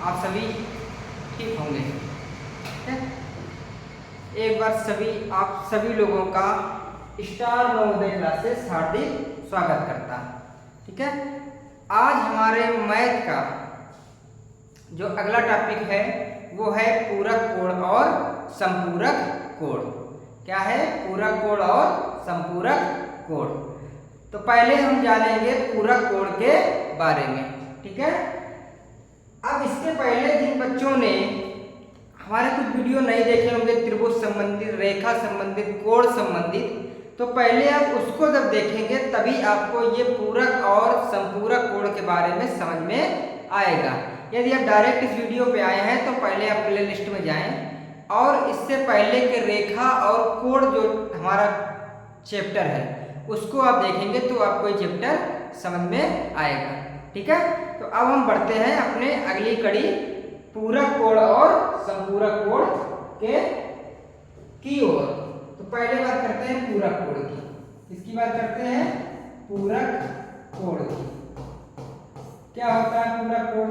आप सभी ठीक होंगे। ठीक है, एक बार आप सभी लोगों का स्टार नवोदय क्लासेस हार्दिक स्वागत करता। ठीक है, आज हमारे मैथ का जो अगला टॉपिक है वो है पूरक कोण और संपूरक कोण। क्या है? पूरक कोण और संपूरक कोण। तो पहले हम जानेंगे पूरक कोण के बारे में। ठीक है, अब इसके पहले जिन बच्चों ने हमारे कुछ वीडियो नहीं देखे होंगे त्रिभुज संबंधित, रेखा संबंधित, कोण संबंधित, तो पहले आप उसको जब देखेंगे तभी आपको ये पूरक और संपूरक कोण के बारे में समझ में आएगा। यदि आप डायरेक्ट इस वीडियो पे आए हैं तो पहले आप प्ले लिस्ट में जाएं और इससे पहले के रेखा और कोण जो हमारा चैप्टर है उसको आप देखेंगे तो आपको ये चैप्टर समझ में आएगा। ठीक है, तो अब हम बढ़ते हैं अपने अगली कड़ी पूरक कोण और संपूरक कोण की ओर। तो पहले बात करते हैं पूरक कोण की। किसकी बात करते हैं? पूरक कोण की। क्या होता है पूरक कोण?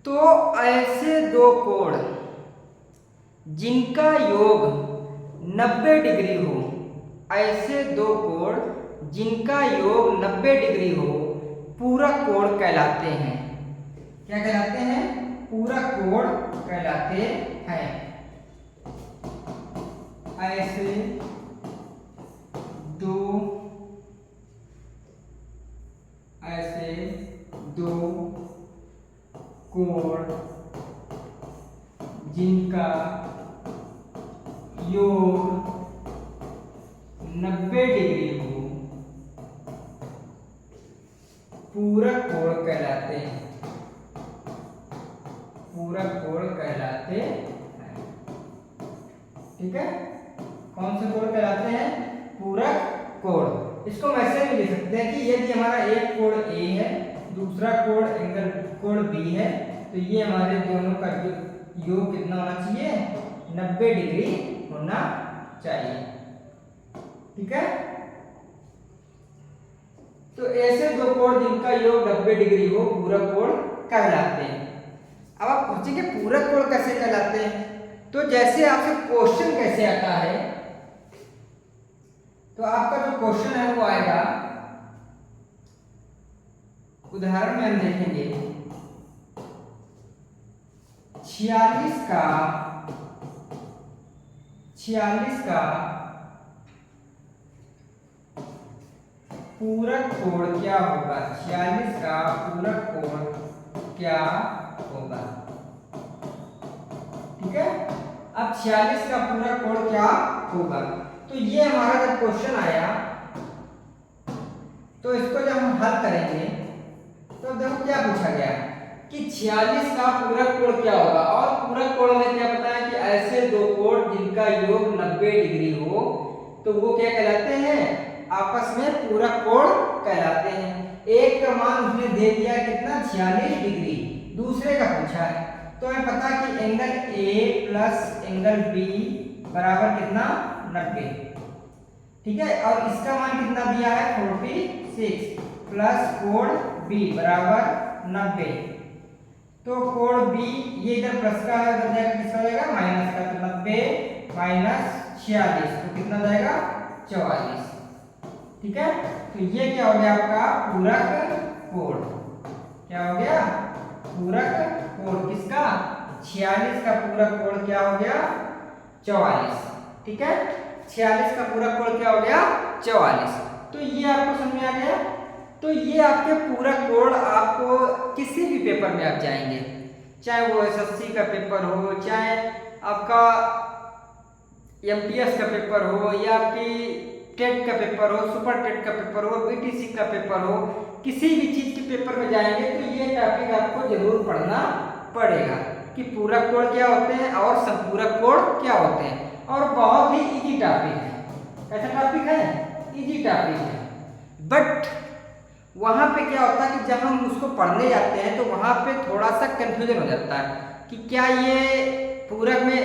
तो ऐसे दो कोण जिनका योग 90 डिग्री हो, ऐसे दो कोण जिनका योग 90 डिग्री हो पूरक कोण कहलाते हैं। क्या कहलाते हैं? पूरक कोण कहलाते हैं। ऐसे दो कोण जिनका योग 90 डिग्री हो पूरक कोण कहलाते हैं। पूरक कोण कहलाते हैं। ठीक है, कौन से कोण कहलाते हैं? पूरक कोण। इसको हम ऐसे भी लिख सकते हैं कि यदि हमारा एक कोण A है, दूसरा कोण एंगल कोण B है, तो ये हमारे दोनों का योग कितना होना चाहिए? 90 डिग्री होना चाहिए। ठीक है, तो ऐसे दो कोण जिनका योग 90 डिग्री हो पूरक कोण कहलाते हैं। अब आप पूछेंगे पूरक कोण कैसे कहलाते हैं? तो जैसे आपसे क्वेश्चन कैसे आता है, तो आपका जो क्वेश्चन है वो आएगा, उदाहरण में हम देखेंगे 46 का पूरक कोण क्या होगा? 46 का पूरक कोण क्या होगा? ठीक है, अब 46 का पूरक कोण क्या होगा? तो ये हमारा जब क्वेश्चन आया तो इसको जब हम हल करेंगे तो देखो क्या पूछा गया कि 46 का पूरक कोण क्या होगा। और पूरक कोण में क्या बताया कि ऐसे दो कोण जिनका योग 90 डिग्री हो तो वो क्या कहलाते हैं? आपस में पूरक कोण कहलाते हैं। एक का मान उसने दे दिया कितना? 46 डिग्री। दूसरे का पूछा है तो हमें पता कि angle A plus angle B बराबर कितना? 90। ठीक है, और इसका मान कितना दिया है? 46 प्लस कोण B बराबर 90। तो कोण B ये इधर प्लस का है, उधर जाएगा किसका जाएगा? माइनस का। तो 90 माइनस 46 तो कितना जाएगा? 44। ठीक है, तो ये क्या हो गया आपका? पूरक कोण। क्या हो गया? पूरक कोण। किसका? 46 का पूरक कोण क्या हो गया? 44। ठीक है, 46 का पूरक कोण क्या हो गया? 44। तो ये आपको समझ में आ गया। तो ये आपके पूरक कोण आपको किसी भी पेपर में आप जाएंगे, चाहे वो एसएससी का पेपर हो, चाहे आपका एमटीएस का पेपर हो, या आपकी टेट का पेपर हो, सुपर टेट का पेपर हो, बीटीसी का पेपर हो, किसी भी चीज के पेपर में जाएंगे तो ये टॉपिक आपको जरूर पढ़ना पड़ेगा कि पूरक कोण क्या होते हैं और संपूरक कोण क्या होते हैं। और बहुत ही इजी टॉपिक है। कैसा टॉपिक है? इजी टॉपिक है। बट वहां पे क्या होता है कि जब हम उसको पढ़ने जाते हैं तो वहां पे थोड़ा सा कंफ्यूजन हो जाता है कि क्या ये पूरक में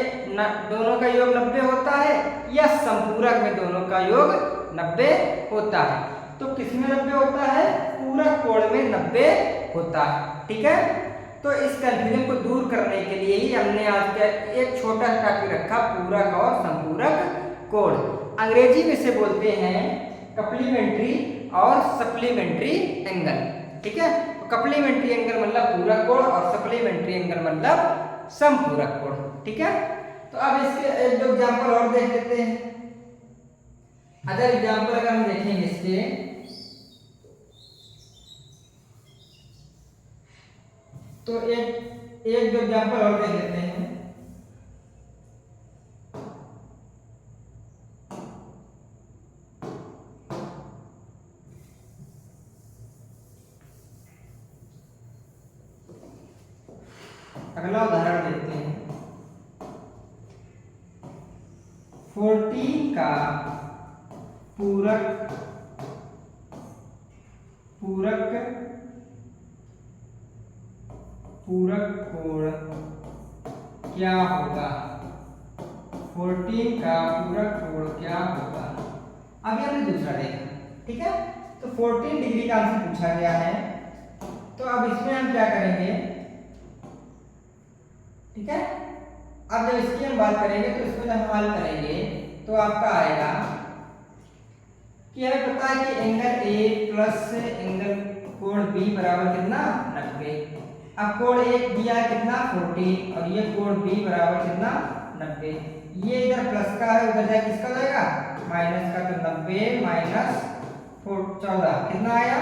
दोनों का योग 90 होता है या संपूरक में दोनों का योग 90 होता है। तो किसमें 90 होता है? पूरक कोण में 90 होता है। ठीक है, तो इस कंफ्यूजन को दूर करने के लिए ही हमने आज का एक छोटा सा टॉपिक रखा, पूरक और संपूरक कोण। अंग्रेजी में से बोलते हैं कप्लीमेंट्री और सप्लीमेंट्री एंगल। ठीक है, तो कप्लीमेंट्री एंगल मतलब पूरक कोण और सप्लीमेंट्री एंगल मतलब समपूरक कोण। ठीक है, तो अब इसके एक दो एग्जांपल और देख लेते हैं। अदर एग्जांपल अगर हम देखेंगे इसके, तो एक दो एग्जांपल और देख लेते हैं। अगला उदाहरण देखते हैं। 14 का पूरक कोण क्या होगा? 14 का पूरक कोण क्या होगा? अभी हमने दूसरा देखा। ठीक है, तो 14 डिग्री का आंसर पूछा गया है, तो अब इसमें हम क्या करेंगे? ठीक है, अब जब इसकी हम बात करेंगे तो इसमें जब हम हल करेंगे तो आपका आएगा कि हमें पता है कि एंगल ए प्लस एंगल कोण बी बराबर कितना? 90। अब कोण एक दिया है कितना? 14 और ये कोण बी बराबर कितना? 90। ये इधर प्लस का है, उधर जाए किसका जाएगा? माइनस का, तो 90 माइनस 14 कितना आया?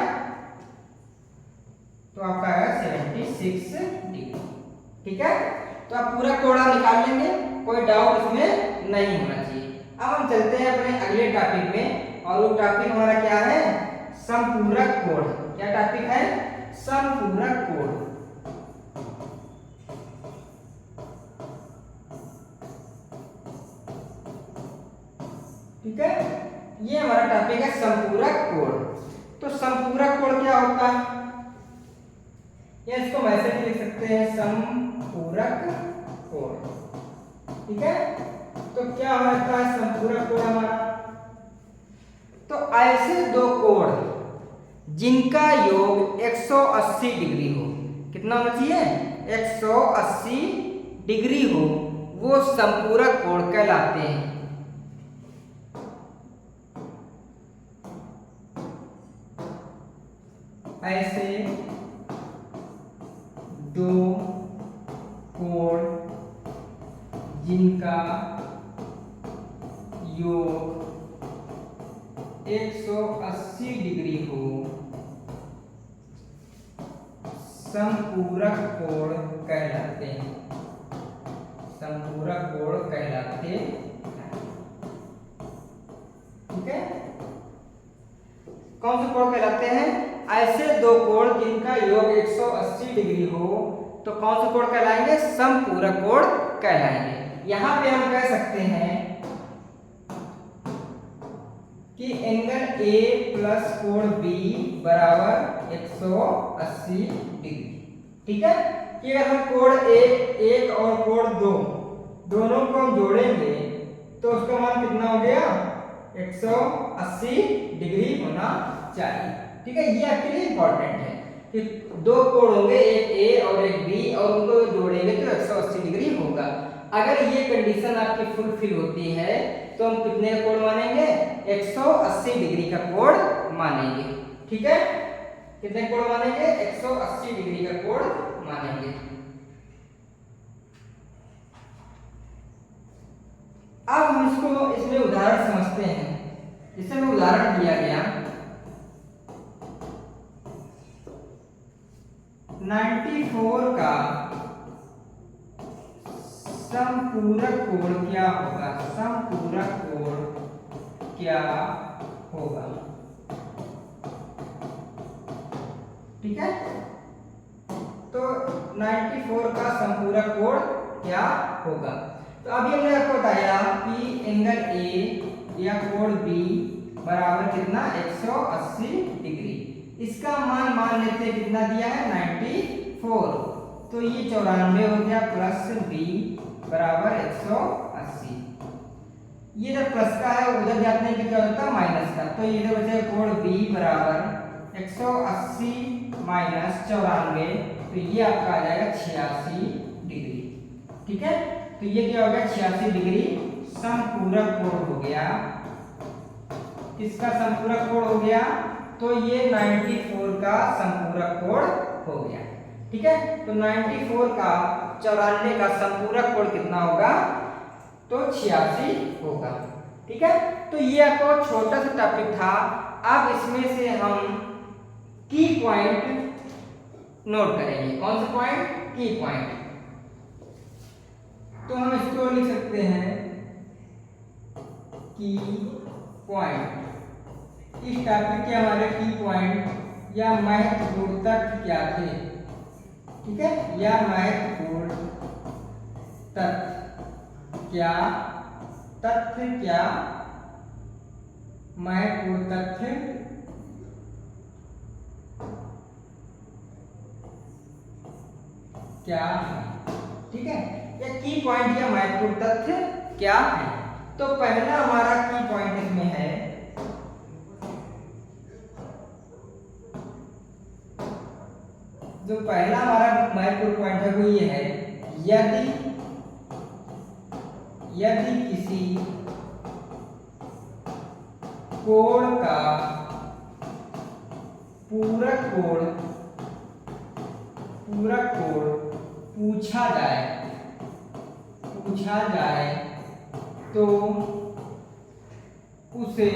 तो आपका आएगा 76 डिग्री। ठीक है, तो आप पूरा कोण निकाल लेंगे, कोई डाउट इसमें नहीं होना चाहिए। अब हम चलते हैं अपने अगले टॉपिक में, और वो टॉपिक हमारा क्या है? समपूरक कोण। क्या टॉपिक है? समपूरक कोण। ठीक है, ये हमारा टॉपिक है समपूरक कोण। तो समपूरक कोण क्या होता है? या इसको वैसे भी लिख सकते हैं, समपूरक कोण। ठीक है, तो क्या होता है समपूरक कोण हमारा? तो ऐसे दो कोण जिनका योग 180 डिग्री हो, कितना होना चाहिए? 180 डिग्री हो, वो समपूरक कोण कहलाते हैं। ऐसे दो कोण जिनका योग 180 डिग्री हो, समपूरक कोण कहलाते हैं। समपूरक कोण कहलाते हैं। ठीक है, कौन से कोण कहलाते हैं? ऐसे दो कोण जिनका योग 180 डिग्री हो, तो कौन से कोण कहलाएंगे? समपूरक कोण कहलाएंगे। यहां पे हम कह सकते हैं कि एंगल ए प्लस कोण बी बराबर 180 डिग्री। ठीक है, कि अगर हम कोण एक और कोण दो दोनों को हम जोड़ेंगे तो उसका मान कितना हो गया? 180 डिग्री होना चाहिए। ठीक है, ये आपके लिए इंपॉर्टेंट है कि दो कोण होंगे, एक ए और एक बी, और उनको जोड़ेंगे तो 180 डिग्री होगा। अगर ये कंडीशन आपकी फुलफिल होती है तो हम कितने कोण मानेंगे? 180 डिग्री का कोण मानेंगे। ठीक है, कितने कोण मानेंगे? 180 डिग्री का कोण मानेंगे। अब हम इसमें उदाहरण समझते हैं। इसमें उदाहरण दिया गया 94 का समपूरक कोण क्या होगा? समपूरक कोण क्या होगा? ठीक है, तो 94 का समपूरक कोण क्या होगा? तो अभी हमने आपको बताया कि एंगल ए या कोण बी बराबर कितना? 180 डिग्री। इसका मान लेते कितना दिया है? 94। तो ये 94 हो गया प्लस बी बराबर 180। ये जब प्लस का है उधर जाते हैं तो क्या होता है माइनस का, तो इधर बचेगा कोण B बराबर 180 माइनस 94, तो ये आपका आ जाएगा 86 डिग्री। ठीक है, तो ये क्या हो गया 86 डिग्री समपूरक कोण हो गया। किसका समपूरक कोण हो गया? तो ये 94 का समपूरक कोण हो गया। ठीक है, तो 94 का 94 का समपूरक कोण कितना होगा? तो 86 होगा। ठीक है, तो ये आपका छोटा सा टॉपिक था। अब इसमें से हम की पॉइंट नोट करेंगे। कौन सा पॉइंट? की पॉइंट। तो हम इसको लिख सकते हैं की पॉइंट। इस टॉपिक के हमारे की पॉइंट या महत्वपूर्ण तथ्य क्या थे? ठीक है, या महत्वपूर्ण तथ्य क्या, तथ्य क्या, महत्वपूर्ण तथ्य क्या है? ठीक है, या की पॉइंट या महत्वपूर्ण तथ्य क्या है? तो पहला हमारा की पॉइंट इसमें है जो पहला हमारा महत्वपूर्ण पॉइंट है वो ये है, यदि किसी कोण का पूरक कोण पूछा जाए तो उसे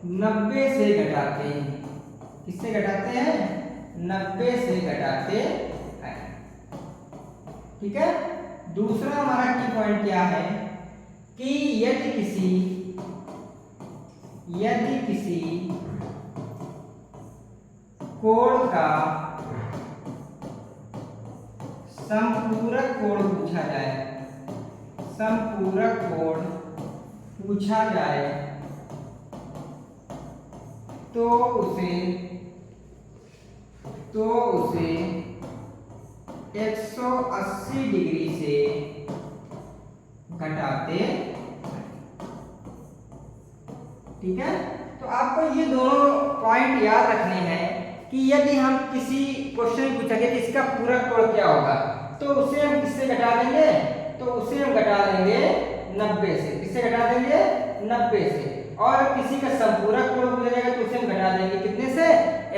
90 से घटाते हैं। किससे घटाते हैं? 90 से घटाते हैं। ठीक है, दूसरा हमारा की पॉइंट क्या है कि यदि किसी कोण का समपूरक कोण पूछा जाए तो उसे 180 डिग्री से घटाते हैं। ठीक है, तो आपको ये दोनों पॉइंट याद रखने हैं कि यदि हम किसी क्वेश्चन पूछेंगे कि इसका पूरक कोण क्या होगा, तो उसे हम किससे घटा देंगे? तो उसे हम घटा देंगे 90 से। किससे घटा देंगे? 90 से। और किसी का संपूरक कोण पूछा जाएगा तो उसे हम घटा देंगे कितने से?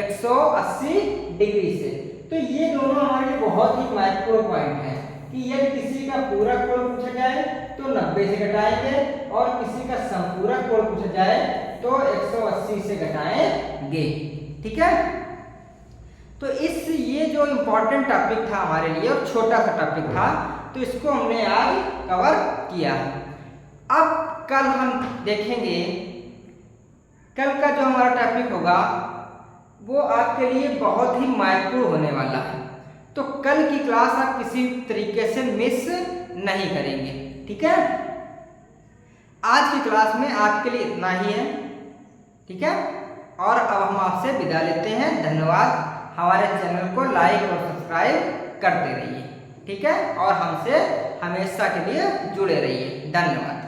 180 डिग्री से। तो ये दोनों हमारे लिए बहुत ही महत्वपूर्ण पॉइंट है कि यदि किसी का पूरक कोण पूछा जाए तो 90 से घटाएंगे और किसी का संपूरक कोण पूछा जाए तो 180 से घटाएंगे। ठीक है, तो ये जो इम्पोर्टेंट टॉपिक था हमारे लिए और छोटा सा टॉपिक था, तो इसको हमने आज कवर किया। अब कल हम देखेंगे, कल का जो हमारा टॉपिक होगा वो आपके लिए बहुत ही महत्वपूर्ण होने वाला है। तो कल की क्लास आप किसी तरीके से मिस नहीं करेंगे। ठीक है, आज की क्लास में आपके लिए इतना ही है। ठीक है, और अब हम आपसे विदा लेते हैं। धन्यवाद। हमारे चैनल को लाइक और सब्सक्राइब करते रहिए। ठीक है, और हमसे हमेशा के लिए जुड़े रहिए। धन्यवाद।